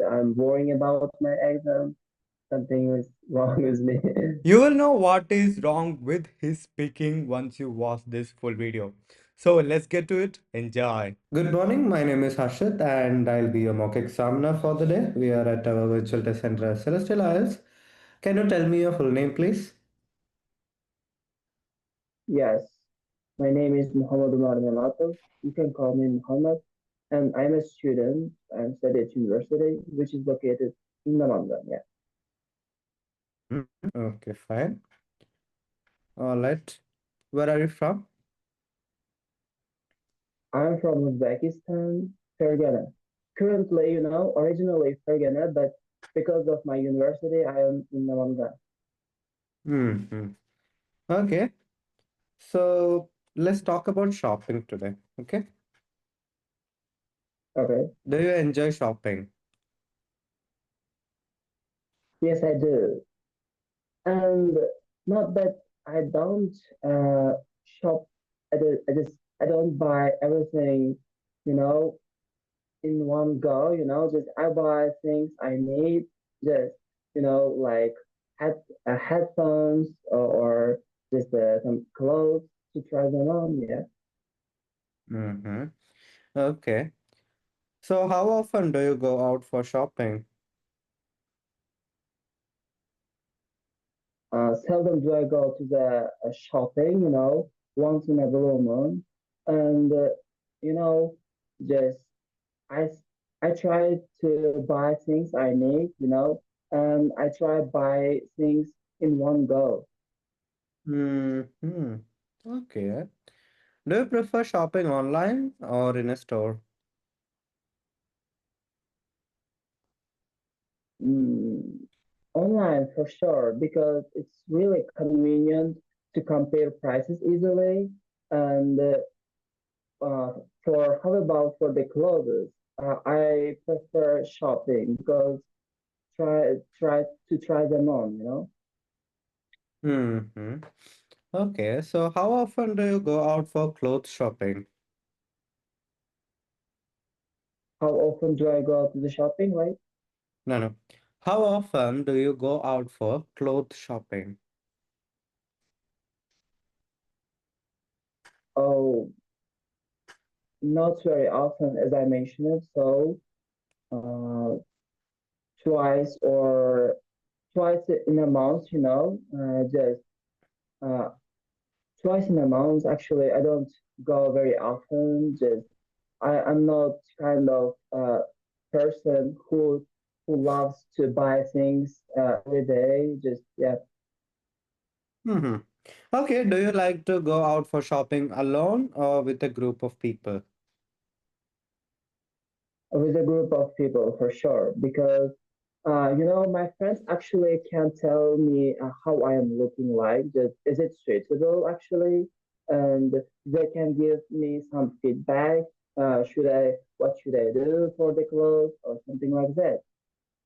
I'm worrying about my exam. Something is wrong with me. You will know what is wrong with his speaking once you watch this full video. So let's get to it. Enjoy. Good morning. My name is Harshit and I'll be your mock examiner for the day. We are at our virtual test center at Celestial IELTS. Can you tell me your full name, please? Yes, my name is Muhammadumar Nematov. You can call me Muhammad, and I'm a student. I'm studying at university, which is located in Namanga. Yeah, Mhm. Okay, fine. All right. Where are you from? I'm from Uzbekistan, Fergana. Currently, originally Fergana, but because of my university, I am in Namanga. Hmm. Okay. So let's talk about shopping today. Okay. Okay. Do you enjoy shopping? Yes, I do. And not that I don't shop. I don't buy everything, you know, in one go. Just I buy things I need. Just like headphones or just some clothes to try them on. Yeah. Mm-hmm. Okay. So how often do you go out for shopping? Seldom do I go to the shopping. Once in a blue moon, and you know, just I I try to buy things I need, and I try buy things in one go. Hmm. Okay. Do you prefer shopping online or in a store? Mm, online for sure because it's really convenient to compare prices easily. And for how about for the clothes? I prefer shopping because try them on. Hmm. Okay. So how often do you go out for clothes shopping? How often do I go to the shopping, right? No, no. How often do you go out for clothes shopping? Oh, not very often, as I mentioned. So uh, twice or twice in a month, just uh, twice in a month. Actually, I don't go very often. Just I'm not kind of person who loves to buy things every day. Just yeah, Hmm. Okay. Do you like to go out for shopping alone or with a group of people? with a group of people for sure because my friends actually can tell me how I am looking like. Just is it suitable actually, and they can give me some feedback. What should I do for the clothes or something like that?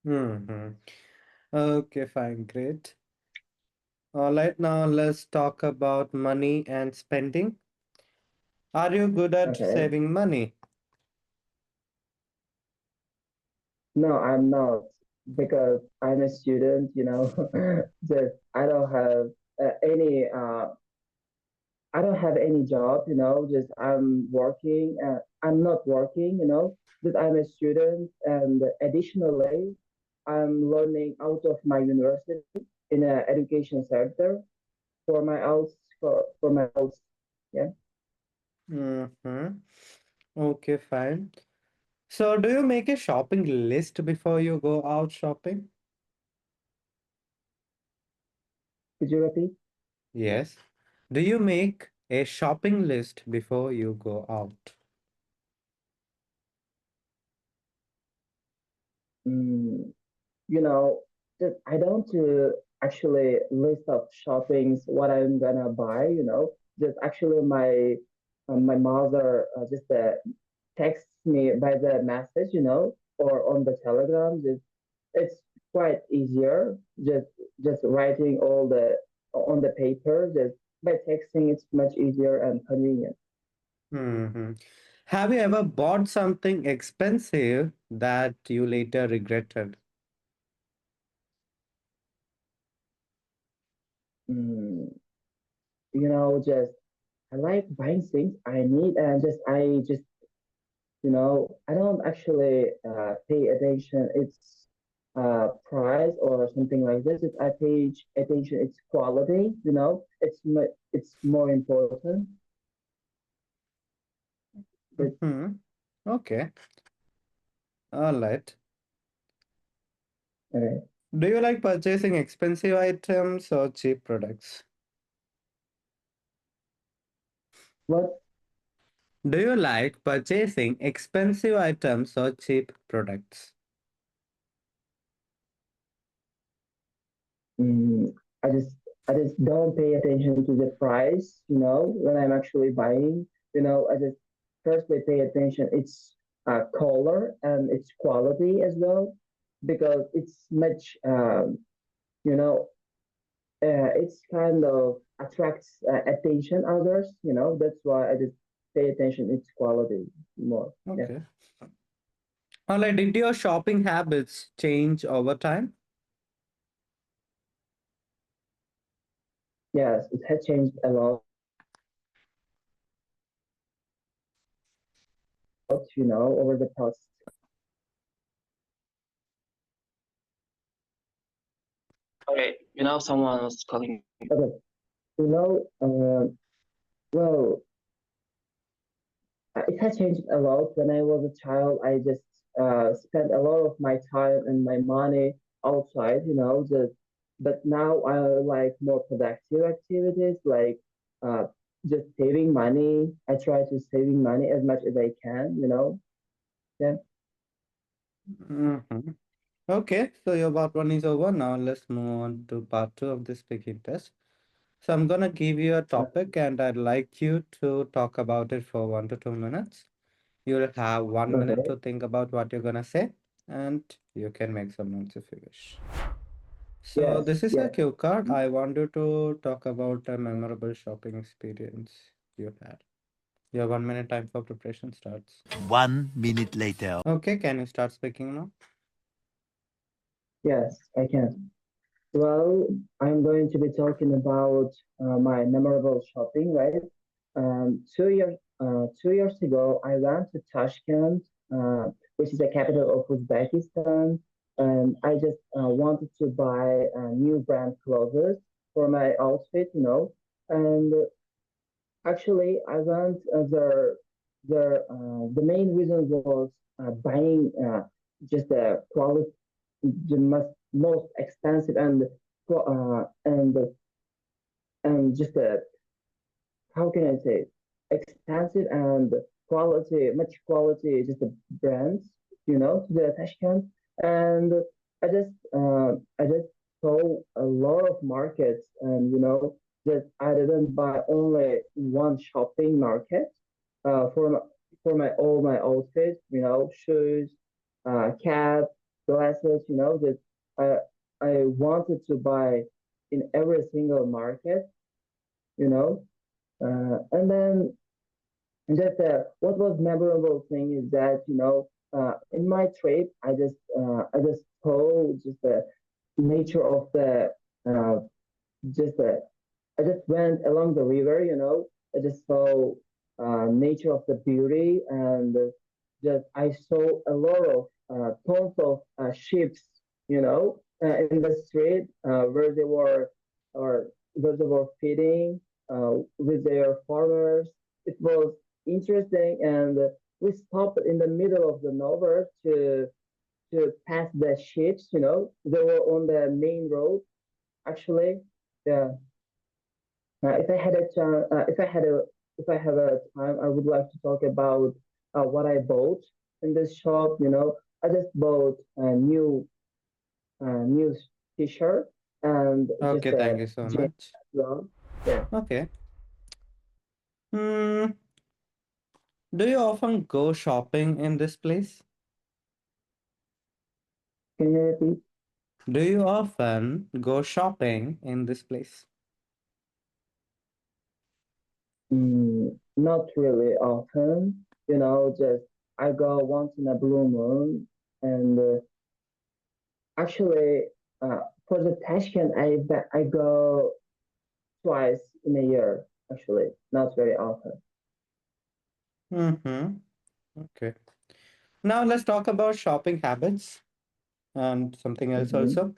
Hmm. Okay, fine, great. All right, now let's talk about money and spending. Are you good at Okay. saving money? No, I'm not because I'm a student. Just I don't have any job, just I'm working. I'm not working, but I'm a student. And additionally, I'm learning out of my university in an education sector for my IELTS, for my IELTS. Yeah. Mm-hmm. Okay, fine. So, do you make a shopping list before you go out shopping? Could you repeat? Yes. Do you make a shopping list before you go out? Mm, you know, just I don't actually list of shoppings what I'm gonna buy. Just actually my mother just texts me by the message, or on the Telegram. Just it's quite easier. Just writing all the on the paper. Just by texting, it's much easier and convenient. Mm-hmm. Have you ever bought something expensive that you later regretted? Mm, just I like buying things I need, and I just I don't actually pay attention its price or something like this. I pay attention its quality. It's more important. But Hmm. Okay. All right. uh, Do you like purchasing expensive items or cheap products? what Do you like purchasing expensive items or cheap products? mm, I just I just don't pay attention to the price. When I'm actually buying. I just firstly pay attention its color and its quality as well, because it's much you know it's kind of attracts attention others. That's why I just pay attention its quality more. Yeah. Okay. All right. Did your shopping habits change over time? Yes, it has changed a lot. Over the past. Okay, someone was calling. Okay, you know, well, it has changed a lot. When I was a child, I just spent a lot of my time and my money outside. But now I like more productive activities, like uh, just saving money. I try to saving money as much as I can. Yeah. Mhm. Okay, so your part one is over. Now let's move on to part two of this speaking test. So I'm gonna give you a topic and I'd like you to talk about it for 1 to 2 minutes. You'll have 1 minute Okay. to think about what you're gonna say, and you can make some notes if you wish. So Yes. this is a Yes. cue card. I want you to talk about a memorable shopping experience you had. Your 1 minute time for preparation starts. 1 minute later. Okay, can you start speaking now? Yes. I can. Well, I'm going to be talking about my memorable shopping, right? 2 years ago, I went to Tashkent, which is the capital of Uzbekistan, and I just wanted to buy new brand clothes for my outfit. And actually, I went there. The main reason was buying just the quality, the most expensive and just how can I say, expensive and much quality, just the brands, to the Tashkent. And I just saw a lot of markets, and that I didn't buy only one shopping market for my all my outfits, shoes, cap, glasses, that I I wanted to buy in every single market, you know. And then just what was memorable thing is that in my trip I just saw just the nature of the uh, just the I just went along the river. I just saw nature of the beauty, and just I saw a lot of tons of ships, in the street or where they were feeding with their farmers. It was interesting, and we stopped in the middle of the nowhere to pass the ships. They were on the main road actually. Yeah. If I had a chance, if I have a time, I would like to talk about what I bought in this shop. I just bought a new T-shirt and just Okay, thank a you so jeans much. as well. Yeah. Okay. Hmm. Do you often go shopping in this place? Can you repeat? Do you often go shopping in this place? Not really often. just I go once in a blue moon, and actually, uh, for the Tashkent, I go twice in a year. Actually, not very often. Mm-hmm. Okay. Now let's talk about shopping habits and something else Hmm. also.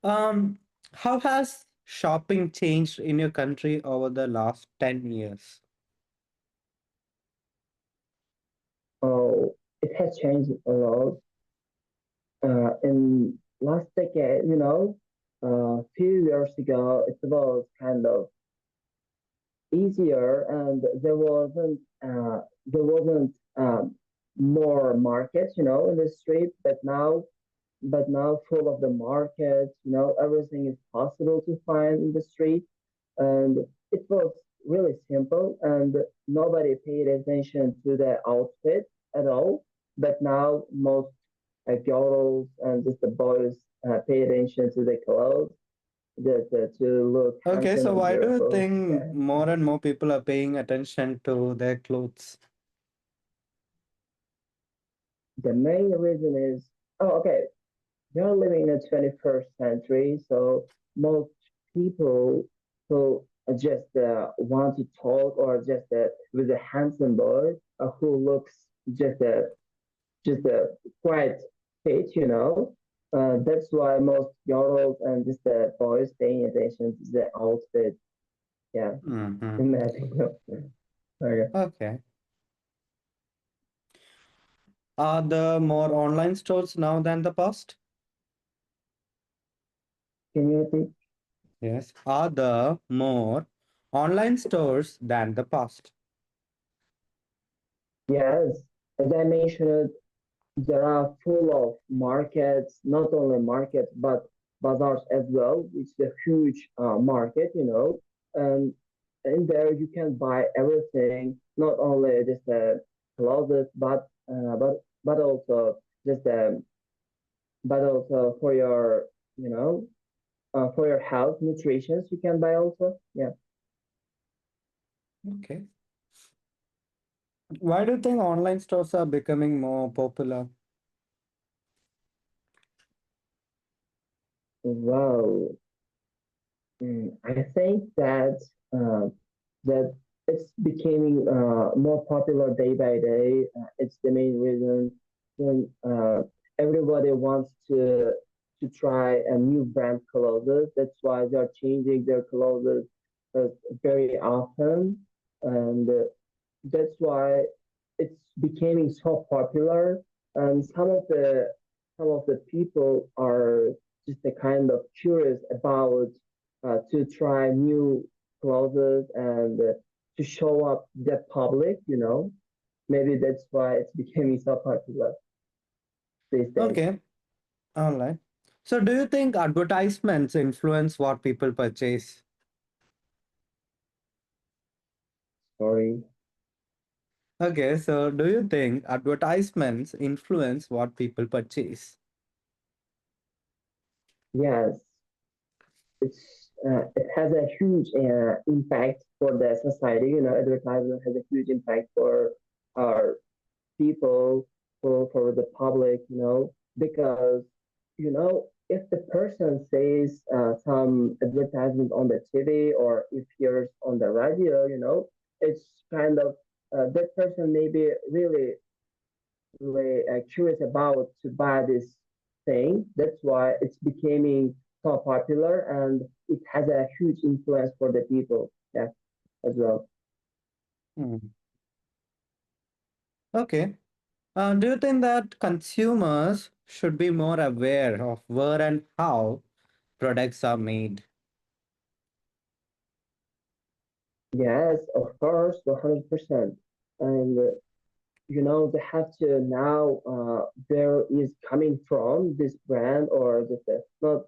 Um, how has shopping changed in your country over the last 10 years? Oh, it has changed a lot. In last decade, a few years ago, it was kind of easier, and there wasn't more markets, in the street. But now full of the markets, everything is possible to find in the street, and it was really simple, and nobody paid attention to the outfit at all. But now most girls and just the boys pay attention to the clothes, to look Okay, handsome so and why do you beautiful. think Yeah. more and more people are paying attention to their clothes? The main reason is, oh, okay, we're living in the 21st century, so most people who just want to talk, or just with a handsome boy who looks just quite fit, that's why most girls and just the boys paying attention to the outfit. Yeah, Mm-hmm. in my opinion. Okay. Okay. Are there more online stores now than the past? Can you repeat? Yes. Are there more online stores than the past? Yes, as I mentioned, there are full of markets, not only markets but bazaars as well, which is a huge market, and in there you can buy everything, not only just clothes, but also just but also for your health, nutrition you can buy also. Yeah. Okay. Why do you think online stores are becoming more popular? Well, I think uh, that it's becoming more popular day by day. It's the main reason when everybody wants to try a new brand clothes. That's why they're changing their clothes uh, very often, and that's why it's becoming so popular. And some of the people are just a kind of curious about to try new clothes, and to show up the public. Maybe that's why it's becoming so popular these days. Okay. Online. So do you think advertisements influence what people purchase? Sorry. Okay, so do you think advertisements influence what people purchase? Yes, it has a huge impact for the society. Advertisement has a huge impact for our people, for the public, because if the person says some advertisement on the TV, or if hears on the radio, it's kind of that person may be really really curious about to buy this thing. That's why it's becoming so popular, and it has a huge influence for the people. Yeah, as well. Hmm. Okay. Do you think that consumers should be more aware of where and how products are made? Yes, of course, 100%. And they have to now where is coming from this brand, or just not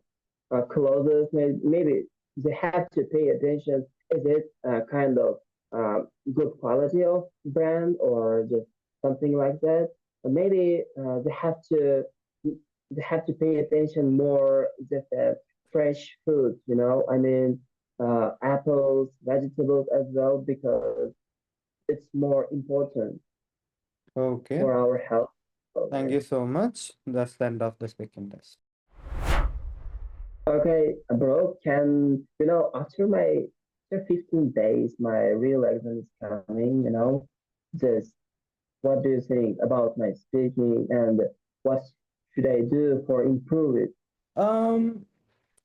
clothes. Maybe they have to pay attention. Is it kind of good quality of brand, or just something like that? Or maybe they have to pay attention more, just fresh foods. I mean, apples, vegetables as well, because it's more important. Okay. for our help. Thank Okay. you so much. That's the end of the speaking test. Okay, bro, can after 15 days, my real exam is coming, just what do you think about my speaking and what should I do for improve it? Um,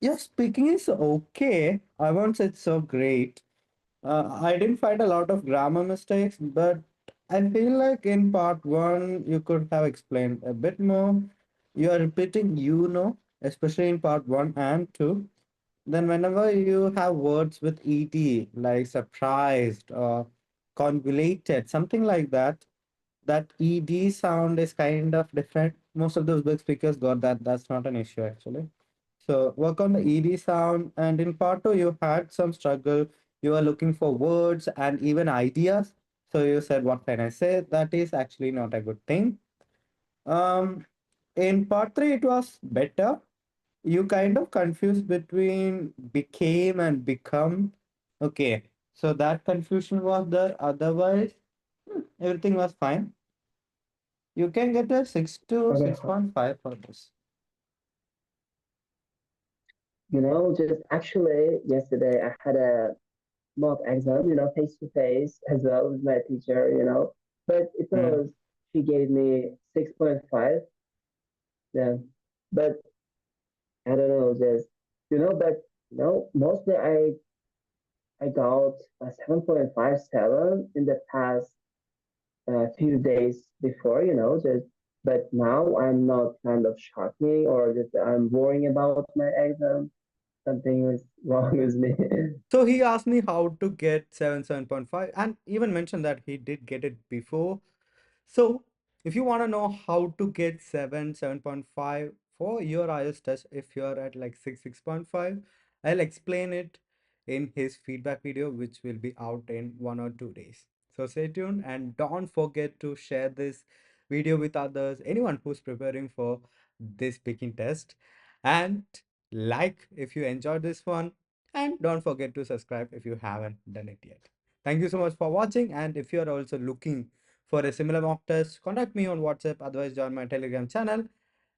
yeah, speaking is okay. I won't say it's so great. I didn't find a lot of grammar mistakes, but I feel like in part one, you could have explained a bit more. You are repeating, especially in part one and two. Then, whenever you have words with ET, like surprised or convoluted, something like that, that ED sound is kind of different. Most of those big speakers got that. That's not an issue, actually. So work on the ED sound. And in part two, you had some struggle. You were looking for words and even ideas. So you said, what can I say? That is actually not a good thing. Um, in part three, it was better. You kind of confused between became and become. Okay. So that confusion was there. Otherwise, everything was fine. You can get a 6 to Okay, 6.5 for this. just actually yesterday I had a mock exam, face to face as well with my teacher, but it Mm. was she gave me 6.5, yeah, but I don't know, just but mostly I got a 7.57 in the past few days before, just but now I'm not kind of shocking or just I'm worrying about my exam. Something is wrong with me. So he asked me how to get 7.5, and even mentioned that he did get it before. So if you want to know how to get 7.5 for your IELTS test, if you're at like 6.5, I'll explain it in his feedback video, which will be out in 1 or 2 days. So stay tuned and don't forget to share this video with others, anyone who's preparing for this speaking test, and like if you enjoyed this one, and don't forget to subscribe if you haven't done it yet. Thank you so much for watching, and if you are also looking for a similar mock test, contact me on WhatsApp, otherwise join my Telegram channel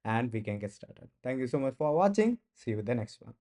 and we can get started. Thank you so much for watching. See you in the next one.